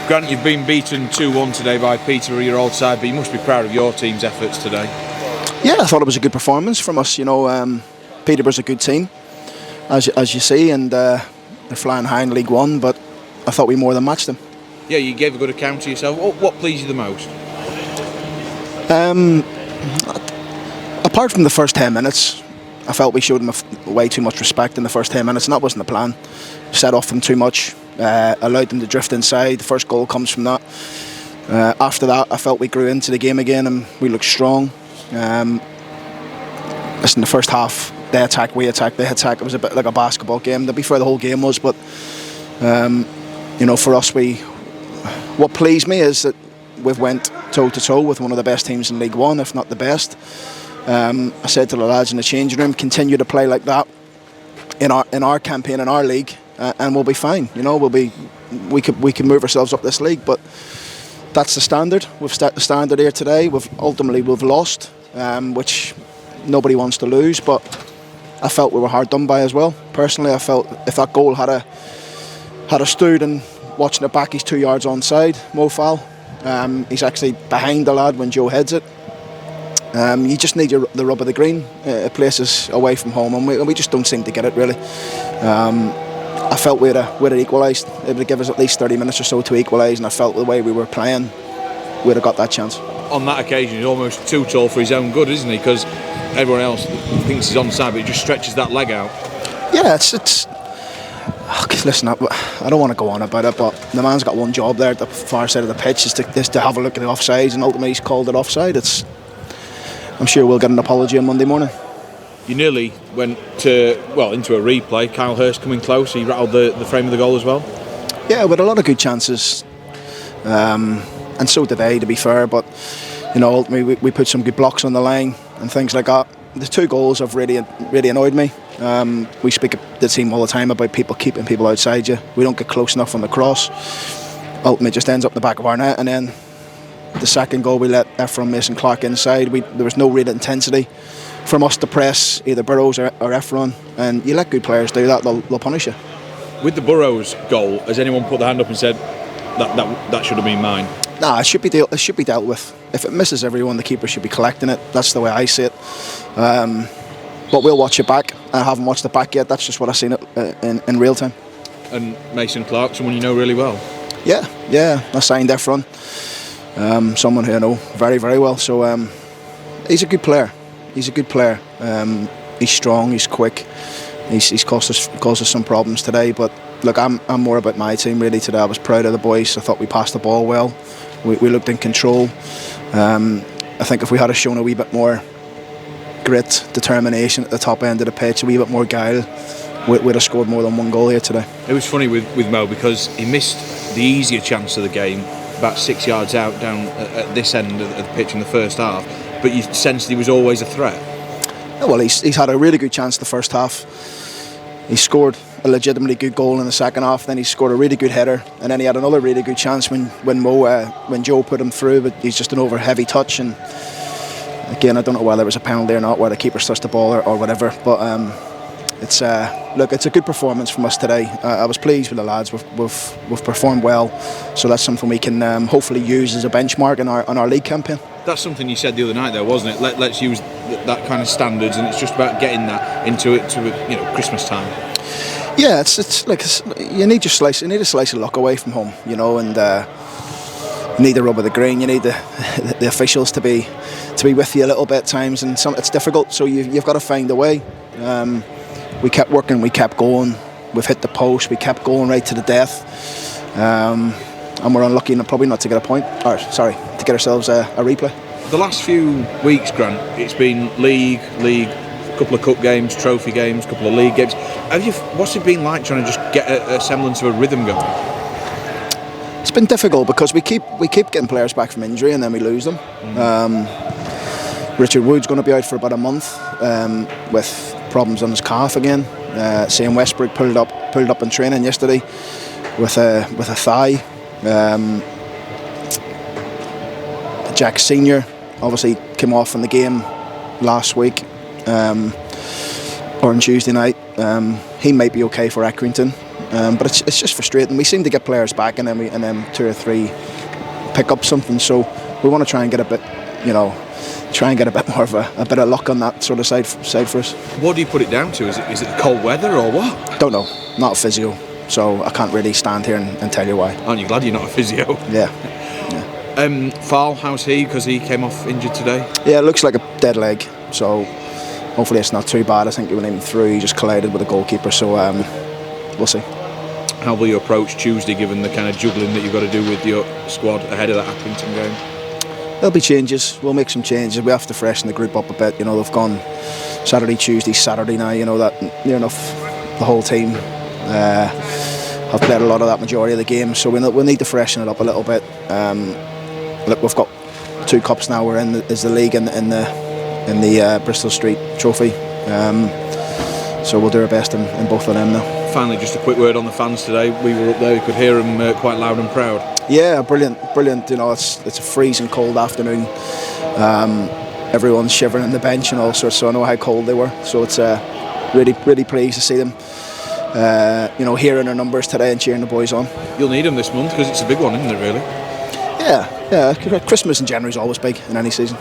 Grant, you've been beaten 2-1 today by Peterborough, your old side, but you must be proud of your team's efforts today. Yeah, I thought it was a good performance from us. Peterborough's a good team, as you see, and they're flying high in League One, but I thought we more than matched them. Yeah, you gave a good account of yourself. What pleased you the most? Apart from the first 10 minutes, I felt we showed them way too much respect in the first 10 minutes, and that wasn't the plan. Set off them too much, allowed them to drift inside. The first goal comes from that. After that, I felt we grew into the game again and we looked strong. Listen, the first half, they attack, we attack, they attack. It was a bit like a basketball game. To be fair, the whole game was, but for us, what pleased me is that we've went toe-to-toe with one of the best teams in League One, if not the best. I said to the lads in the changing room, continue to play like that in our campaign, in our league, and we'll be fine. We can move ourselves up this league, but that's the standard. We've set the standard here today. We've lost, which nobody wants to lose, but I felt we were hard done by as well. Personally, I felt if that goal had a stood and watching it back, he's 2 yards onside, Mo Fowl. He's actually behind the lad when Joe heads it. You just need the rub of the green. It places away from home, and we just don't seem to get it really. I felt we'd have equalised. It would give us at least 30 minutes or so to equalise, and I felt the way we were playing, we'd have got that chance. On that occasion, he's almost too tall for his own good, isn't he? Because everyone else thinks he's onside, but he just stretches that leg out. Yeah, it's. Listen, I don't want to go on about it, but the man's got one job there at the far side of the pitch is to have a look at the offsides, and ultimately he's called it offside. I'm sure we'll get an apology on Monday morning. You nearly went into a replay. Kyle Hurst coming close. He rattled the frame of the goal as well. Yeah, with a lot of good chances, and so did they, to be fair. But ultimately we put some good blocks on the line and things like that. The two goals have really annoyed me. We speak at the team all the time about keeping people outside you. We don't get close enough on the cross. Ultimately, it just ends up in the back of our net, and then the second goal we let Ephron Mason Clark inside. There was no real intensity from us to press either Burrows or Ephron, and you let good players do that, they'll punish you. With the Burrows goal, has anyone put their hand up and said that should have been mine? Nah, it should be dealt with. If it misses everyone, the keeper should be collecting it. That's the way I see it. But we'll watch it back. I haven't watched it back yet. That's just what I've seen in real time. And Mason Clark, someone you know really well? Yeah. I signed Ephron. Someone who I know very, very well. So he's a good player. He's strong. He's quick. He's caused us some problems today. But look, I'm more about my team really today. I was proud of the boys. I thought we passed the ball well. We looked in control. I think if we had shown a wee bit more grit, determination at the top end of the pitch, a wee bit more guile, we'd have scored more than one goal here today. It was funny with Mo because he missed the easier chance of the game about 6 yards out down at this end of the pitch in the first half, but you sensed he was always a threat. Well, he's had a really good chance the first half. He scored a legitimately good goal in the second half, then he scored a really good header, and then he had another really good chance when Joe put him through, but he's just an over heavy touch, and again I don't know whether it was a penalty or not, where the keeper touched the ball or whatever, but it's a good performance from us today. I was pleased with the lads. We've performed well, so that's something we can hopefully use as a benchmark on our league campaign. That's something you said the other night, though, wasn't it? Let's use that kind of standards, and it's just about getting that into Christmas time. Yeah, it's like you need a slice of luck away from home, and you need the rub of the green. You need the officials to be with you a little bit at times, and it's difficult. So you've got to find a way. We kept working, we kept going. We've hit the post, we kept going right to the death, and we're unlucky probably not to get to get ourselves a replay. The last few weeks, Grant, it's been league, a couple of cup games, trophy games, a couple of league games. What's it been like trying to just get a semblance of a rhythm going? It's been difficult because we keep getting players back from injury and then we lose them. Richard Wood's going to be out for about a month with problems on his calf again. Sam Westbrook pulled up in training yesterday with a thigh. Jack Senior obviously came off in the game last week or on Tuesday night. He might be okay for Accrington. But it's just frustrating. We seem to get players back, and then 2 or 3 pick up something. So we want to try and get a bit, more of a bit of luck on that sort of side for us. What do you put it down to? Is it cold weather or what? Don't know. Not a physio, so I can't really stand here and tell you why. Aren't you glad you're not a physio? Yeah. Fall, how's he? Because he came off injured today. Yeah, it looks like a dead leg. So hopefully it's not too bad. I think he went in through. He just collided with a goalkeeper. So we'll see. How will you approach Tuesday, given the kind of juggling that you've got to do with your squad ahead of that Accrington game? There'll be changes. We'll make some changes. We have to freshen the group up a bit. They've gone Saturday, Tuesday, Saturday now. That near enough the whole team have played a lot of that majority of the game. So we'll need to freshen it up a little bit. Look, we've got 2 cups now. We're in the league and in the Bristol Street Trophy. So we'll do our best in both of them now. Finally, just a quick word on the fans today. We were up there, we could hear them quite loud and proud. Yeah, brilliant. It's a freezing cold afternoon. Everyone's shivering on the bench and all sorts, so I know how cold they were. So it's really pleased to see them hearing our numbers today and cheering the boys on. You'll need them this month because it's a big one, isn't it, really? Yeah. Christmas in January is always big in any season.